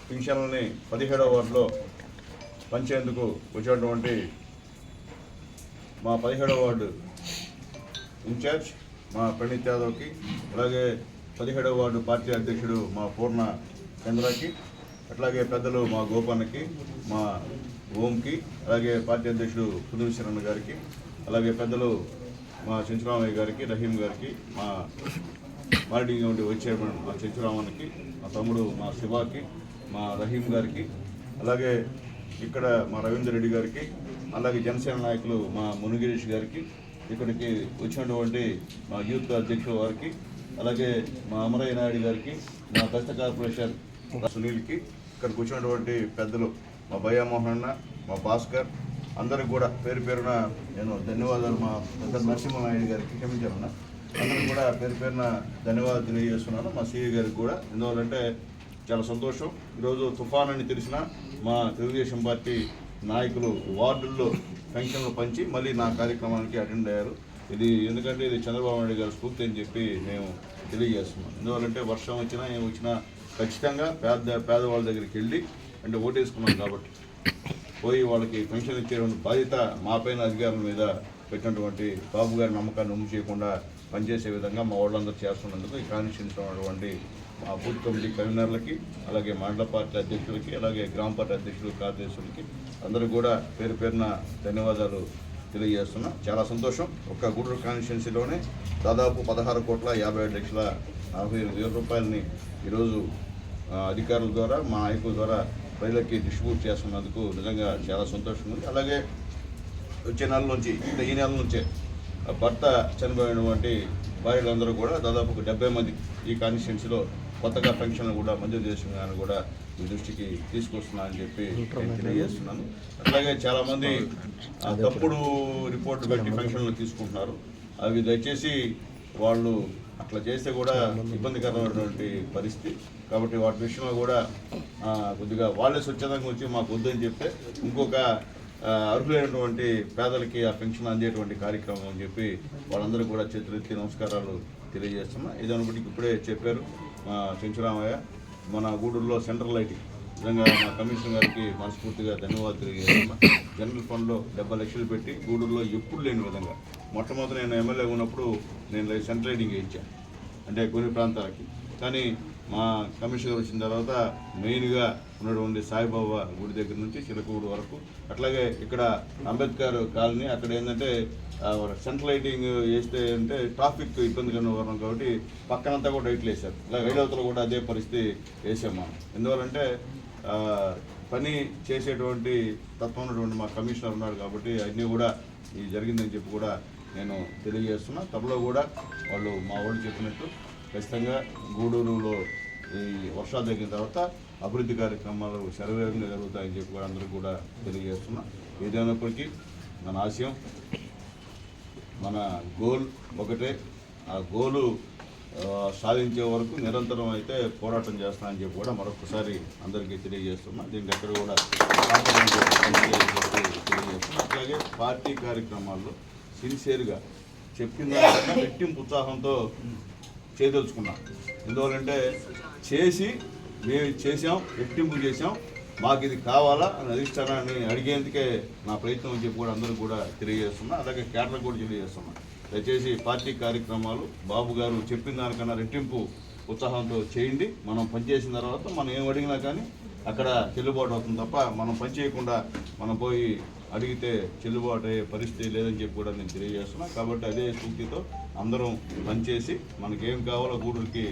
పింఛన్లని 17వ వార్డులో పంచేందుకు వచ్చినటువంటి మా 17వ వార్డు ఇన్ఛార్జ్ మా ప్రణీత్ యాదవ్కి, అలాగే 17వ వార్డు పార్టీ అధ్యక్షుడు మా పూర్ణ చంద్రకి, అట్లాగే పెద్దలు మా గోపన్నకి, మా ఓంకి, అలాగే పార్టీ అధ్యక్షుడు పుదువిశరణ గారికి, అలాగే పెద్దలు మా చెంచురామయ్య గారికి, రహీం గారికి, మా మానిటరింగ్ కమిటీ వైస్ చైర్మన్ మా చెంచురామన్కి, మా తమ్ముడు మా శివాకి, మా రహీం గారికి, అలాగే ఇక్కడ మా రవీందర్ రెడ్డి గారికి, అలాగే జనసేన నాయకులు మా మునిగిరీష్ గారికి, ఇక్కడికి వచ్చినటువంటి మా యూత్ అధ్యక్షుల వారికి, అలాగే మా అమరయ్య నాయుడు గారికి, మా దస్త కార్పొరేషన్ సునీల్కి, ఇక్కడికి వచ్చినటువంటి పెద్దలు మా భయ్యామోహన్ అన్న, మా భాస్కర్, అందరికి కూడా పేరు పేరున నేను ధన్యవాదాలు. మా పెద్ద నరసింహనాయుడు గారికి, క్షమించాలన్నా, అందరికి కూడా పేరు పేరున ధన్యవాదాలు తెలియజేస్తున్నాను. మా సిఐ గారికి కూడా. ఎందువల్లంటే చాలా సంతోషం. ఈరోజు తుఫాన్ అని తెలిసిన మా తెలుగుదేశం పార్టీ నాయకులు వార్డుల్లో పెన్షన్లు పంచి మళ్ళీ నా కార్యక్రమానికి అటెండ్ అయ్యారు. ఇది ఎందుకంటే ఇది చంద్రబాబు నాయుడు గారి స్ఫూర్తి అని చెప్పి మేము తెలియజేస్తున్నాం. ఎందువల్లంటే వర్షం వచ్చినా ఏం వచ్చినా ఖచ్చితంగా పేదవాళ్ళ దగ్గరికి వెళ్ళి అంటే ఓటేసుకున్నాం కాబట్టి పోయి వాళ్ళకి పెన్షన్ ఇచ్చేటువంటి బాధ్యత మా పైన అధికారుల మీద పెట్టినటువంటి బాబు గారి నమ్మకాన్ని ఉమ్ము చేయకుండా పనిచేసే విధంగా మా వాళ్ళందరూ చేస్తున్నందుకు ఈ కాన్స్టిట్యూన్సీలో ఉన్నటువంటి మా బూత్ కమిటీ కన్వీనర్లకి, అలాగే మండల పార్టీ అధ్యక్షులకి, అలాగే గ్రామ పార్టీ అధ్యక్షులు, కార్యదర్శులకి అందరూ కూడా పేరు పేరున ధన్యవాదాలు తెలియజేస్తున్నా. చాలా సంతోషం. ఒక్క గూడూరు కాన్స్టిట్యూన్సీలోనే దాదాపు 16,57,40,000 రూపాయలని ఈరోజు అధికారుల ద్వారా మా నాయకుల ద్వారా ప్రజలకి డిస్ట్రిబ్యూట్ చేస్తున్నందుకు నిజంగా చాలా సంతోషంగా ఉంది. అలాగే వచ్చే నెల నుంచి అంటే ఈ నెల నుంచే భర్త చనిపోయినటువంటి భార్యలందరూ కూడా దాదాపు 70 మంది ఈ కాన్స్టిట్యున్సీలో కొత్తగా పెన్షన్లు కూడా మంజూరు చేస్తున్నారని కూడా మీ దృష్టికి తీసుకొస్తున్నానని చెప్పి తెలియజేస్తున్నాను. అట్లాగే చాలామంది తప్పుడు రిపోర్టు పెట్టి పెన్షన్లు తీసుకుంటున్నారు. అవి దయచేసి వాళ్ళు అట్లా చేస్తే కూడా ఇబ్బందికరమైనటువంటి పరిస్థితి. కాబట్టి వాటి విషయంలో కూడా కొద్దిగా వాళ్ళే స్వచ్ఛందంగా వచ్చి మాకు వద్దని చెప్తే ఇంకొక అర్హులైనటువంటి పేదలకి ఆ పెన్షన్ అందేటువంటి కార్యక్రమం అని చెప్పి వాళ్ళందరూ కూడా చేతులెత్తి నమస్కారాలు తెలియజేస్తున్నా. ఇదనుకుంటే ఇప్పుడే చెప్పారు మా చెంచురామయ్య, మన గూడూరులో సెంట్రల్ లైటింగ్ నిజంగా మా కమిషనర్ గారికి మనస్ఫూర్తిగా ధన్యవాదాలు తెలియజేస్తున్నా. జనరల్ ఫండ్లో 70 లక్షలు పెట్టి గూడూరులో ఎప్పుడు లేని విధంగా మొట్టమొదటి నేను ఎమ్మెల్యే ఉన్నప్పుడు నేను సెంట్రల్ లైటింగ్ ఇచ్చాను అంటే కొన్ని ప్రాంతాలకి. కానీ మా కమిషనర్ వచ్చిన తర్వాత మెయిన్గా ఉన్నటువంటి సాయిబాబా గుడి దగ్గర నుంచి చిలకూరు వరకు, అట్లాగే ఇక్కడ అంబేద్కర్ కాలనీ అక్కడ ఏంటంటే సెంట్రల్ లైటింగ్ వేస్తే అంటే ట్రాఫిక్ ఇబ్బందిగా వరం కాబట్టి పక్కనంతా కూడా లైట్లు వేశారు. ఇలా ఐదవతలు కూడా అదే పరిస్థితి వేసాం మనం. ఎందువల్లంటే పని చేసేటువంటి తత్వం ఉన్నటువంటి మా కమిషనర్ ఉన్నాడు కాబట్టి అన్నీ కూడా ఇది జరిగిందని చెప్పి కూడా నేను తెలియజేస్తున్నా. త్వరలో కూడా వాళ్ళు మా వాళ్ళు చెప్పినట్టు ఖచ్చితంగా గూడూరులో ఈ వర్షాలు తగ్గిన తర్వాత అభివృద్ధి కార్యక్రమాలు శరవేగంగా జరుగుతాయని చెప్పి కూడా అందరూ కూడా తెలియజేస్తున్నా. ఏదైనప్పటికీ మన ఆశయం, మన గోల్ ఒకటే. ఆ గోలు సాధించే వరకు నిరంతరం అయితే పోరాటం చేస్తానని చెప్పి కూడా మరొకసారి అందరికీ తెలియజేస్తున్నా. దీనికి ఎక్కడ కూడా తెలియజేస్తున్నా. అట్లాగే పార్టీ కార్యక్రమాల్లో సిన్సియర్గా చెప్పిన దానికన్నా రెట్టింపు ఉత్సాహంతో చేయదలుచుకున్నాం. ఎందువల్లంటే మేము చేసాం, రెట్టింపు చేసాం, మాకు ఇది కావాలా అని అధిష్టానాన్ని అడిగేందుకే నా ప్రయత్నం అని చెప్పి కూడా అందరూ కూడా తెలియజేస్తున్నా. అలాగే కేటర్లకు కూడా తెలియజేస్తున్నా. దయచేసి పార్టీ కార్యక్రమాలు బాబు గారు చెప్పిన దానికన్నా రెట్టింపు ఉత్సాహంతో చేయండి. మనం పనిచేసిన తర్వాత మనం ఏం అడిగినా కానీ అక్కడ చెల్లుబాటు అవుతుంది తప్ప మనం పని చేయకుండా మనం పోయి అడిగితే చెల్లుబాటు అయ్యే పరిస్థితి లేదని చెప్పి కూడా నేను తెలియజేస్తున్నా. కాబట్టి అదే స్ఫూర్తితో అందరం పనిచేసి మనకేం కావాలో గూడూరుకి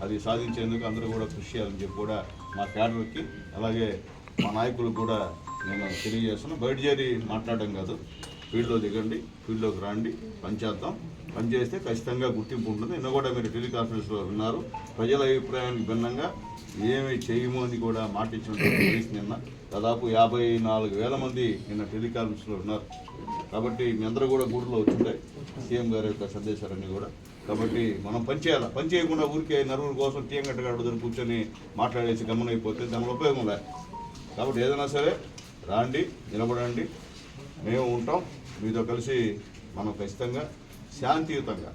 అది సాధించేందుకు అందరూ కూడా కృషి చేయాలని చెప్పి కూడా మా క్యాడర్కి అలాగే మా నాయకులకు కూడా నేను తెలియజేస్తున్నా. బయట చేరి మాట్లాడడం కాదు, ఫీల్డ్లో దిగండి, ఫీల్డ్లోకి రండి, పనిచేద్దాం. పనిచేస్తే ఖచ్చితంగా గుర్తింపు ఉంటుంది. నిన్న కూడా మీరు టెలికాన్ఫరెన్స్లో విన్నారు. ప్రజల అభిప్రాయానికి భిన్నంగా ఏమి చేయము అని కూడా మాట ఇచ్చినటువంటి నిన్న దాదాపు 54,000 మంది నిన్న టెలికాన్ఫరెన్స్లో ఉన్నారు. కాబట్టి మీ అందరూ కూడా గూడూరులో వచ్చింటాయి సీఎం గారి యొక్క సందేశాలన్నీ కూడా. కాబట్టి మనం పనిచేయాలి. పని చేయకుండా ఊరికే నలుగురు కోసం టీఎం గట్టగాడుదని కూర్చొని మాట్లాడేసి గమనైపోతే దానివల్ల ఉపయోగం లేదు. కాబట్టి ఏదైనా సరే రాండి, నిలబడండి, మేము ఉంటాం మీతో కలిసి. మనం ఖచ్చితంగా శాంతియుతంగా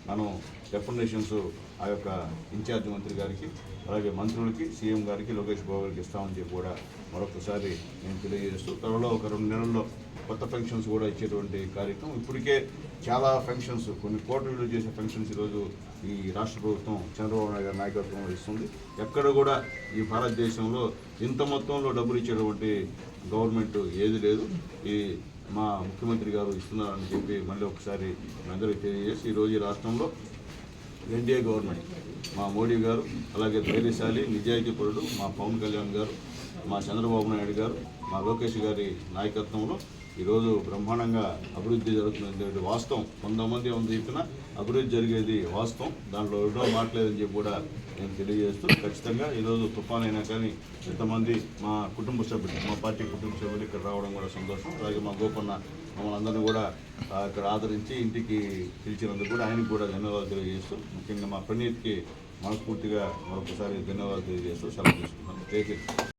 మనం డెఫినేషన్స్ ఆ యొక్క ఇన్ఛార్జ్ మంత్రి గారికి అలాగే మంత్రులకి, సీఎం గారికి, లోకేష్ బాబు గారికి ఇస్తామని చెప్పి కూడా మరొకసారి నేను తెలియజేస్తూ త్వరలో ఒక 2 నెలల్లో కొత్త పెన్షన్స్ కూడా ఇచ్చేటువంటి కార్యక్రమం. ఇప్పటికే చాలా పెన్షన్స్, కొన్ని కోట్ల విలువ చేసే పెన్షన్స్ ఈరోజు ఈ రాష్ట్ర ప్రభుత్వం చంద్రబాబు నాయుడు గారి నాయకత్వంలో ఇస్తుంది. ఎక్కడ కూడా ఈ భారతదేశంలో ఇంత మొత్తంలో డబ్బులు ఇచ్చేటువంటి గవర్నమెంట్ ఏది లేదు. ఈ మా ముఖ్యమంత్రి గారు ఇస్తున్నారని చెప్పి మళ్ళీ ఒకసారి అందరికీ తెలియజేసి ఈరోజు ఈ రాష్ట్రంలో ఎన్డీఏ గవర్నమెంట్, మా మోడీ గారు, అలాగే ధైర్యశాలి, నిజాయితీపరుడు మా పవన్ కళ్యాణ్ గారు, మా చంద్రబాబు నాయుడు గారు, మా లోకేష్ గారి నాయకత్వంలో ఈరోజు బ్రహ్మాండంగా అభివృద్ధి జరుగుతుంది. వాస్తవం, కొంతమంది చెప్పిన అభివృద్ధి జరిగేది వాస్తవం, దాంట్లో ఎవరో మాట్లేదని చెప్పి కూడా నేను తెలియజేస్తూ ఖచ్చితంగా ఈరోజు తుఫాన్ అయినా కానీ ఇంతమంది మా కుటుంబ సభ్యులు, మా పార్టీ కుటుంబ సభ్యులు ఇక్కడ రావడం కూడా సంతోషం. అలాగే మా గోపన్న మమ్మల్ని అందరినీ కూడా ఇక్కడ ఆదరించి ఇంటికి పిలిచినందుకు కూడా ఆయనకు కూడా ధన్యవాదాలు తెలియజేస్తూ, ముఖ్యంగా మా ప్రణీత్కి మనస్ఫూర్తిగా మరొకసారి ధన్యవాదాలు తెలియజేస్తూ సెలవు తీసుకుంటున్నాను.